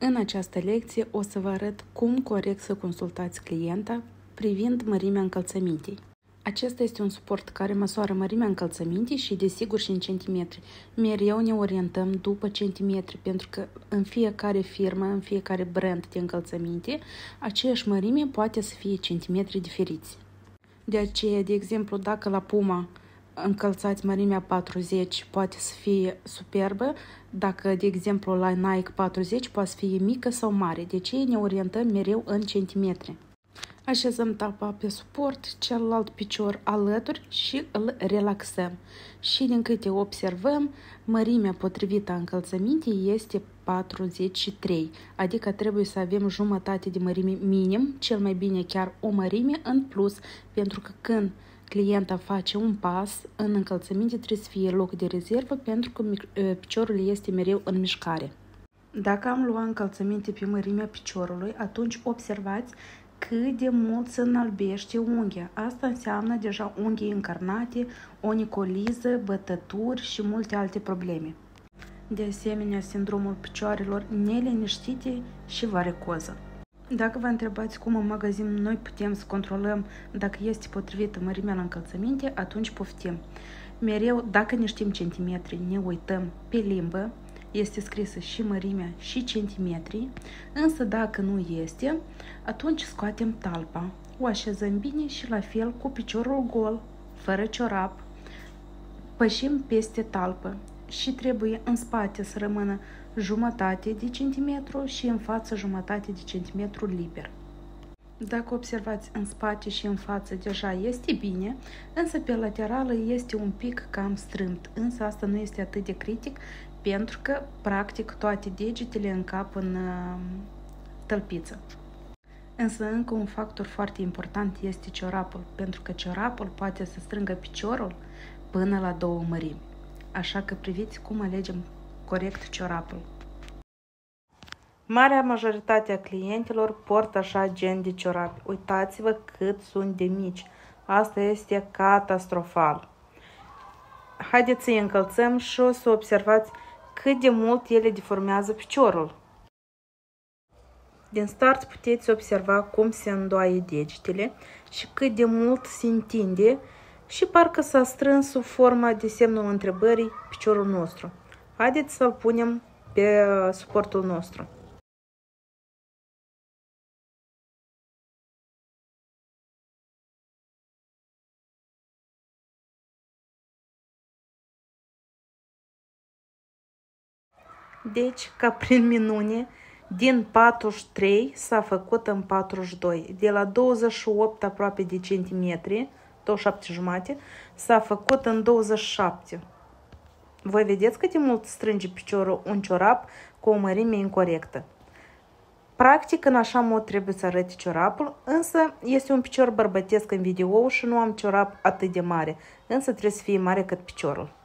În această lecție o să vă arăt cum corect să consultați clienta privind mărimea încălțămintei. Acesta este un suport care măsoară mărimea încălțămintei și, desigur, și în centimetri. Mereu ne orientăm după centimetri, pentru că în fiecare firmă, în fiecare brand de încălțăminte, aceeași mărime poate să fie centimetri diferiți. De aceea, de exemplu, dacă la Puma încălțați mărimea 40, poate să fie superbă, dacă, de exemplu, la Nike 40 poate să fie mică sau mare. De aceea ne orientăm mereu în centimetri. Așezăm talpa pe suport, celălalt picior alături și îl relaxăm. Și din câte observăm, mărimea potrivită a încălțămintei este 43, adică trebuie să avem jumătate de mărime minim, cel mai bine chiar o mărime în plus, pentru că când clienta face un pas, în încălțăminte trebuie să fie loc de rezervă, pentru că piciorul este mereu în mișcare. Dacă am luat încălțăminte pe mărimea piciorului, atunci observați cât de mult se înalbește unghia. Asta înseamnă deja unghii încarnate, onicoliză, bătături și multe alte probleme. De asemenea, sindromul picioarelor neliniștite și varicoză. Dacă vă întrebați cum în magazin noi putem să controlăm dacă este potrivită mărimea la încălțăminte, atunci poftim. Mereu, dacă ne știm centimetri, ne uităm pe limbă, este scrisă și mărimea și centimetrii, însă dacă nu este, atunci scoatem talpa, o așezăm bine și la fel cu piciorul gol, fără ciorap, pășim peste talpă și trebuie în spate să rămână jumătate de centimetru și în față jumătate de centimetru liber. Dacă observați în spate și în față deja este bine, însă pe laterală este un pic cam strâmt, însă asta nu este atât de critic pentru că practic toate degetele încap în tălpiță. Însă încă un factor foarte important este ciorapul, pentru că ciorapul poate să strângă piciorul până la 2 mărimi. Așa că priviți cum alegem corect ciorapul. Marea majoritate a clientilor portă așa gen de ciorapi. Uitați-vă cât sunt de mici. Asta este catastrofal. Haideți să-i încălțăm și o să observați cât de mult ele deformează piciorul. Din start puteți observa cum se îndoaie degetele și cât de mult se întinde și parcă s-a strâns sub forma de semnul întrebării piciorul nostru. Haideți să-l punem pe suportul nostru. Deci, ca prin minune, din 43 s-a făcut în 42. De la 28 aproape de centimetri, 27 jumate, s-a făcut în 27. Voi vedeți cât de mult strânge piciorul un ciorap cu o mărime incorrectă. Practic, în așa mod trebuie să arăte ciorapul, însă este un picior bărbătesc în video și nu am ciorap atât de mare, însă trebuie să fie mare cât piciorul.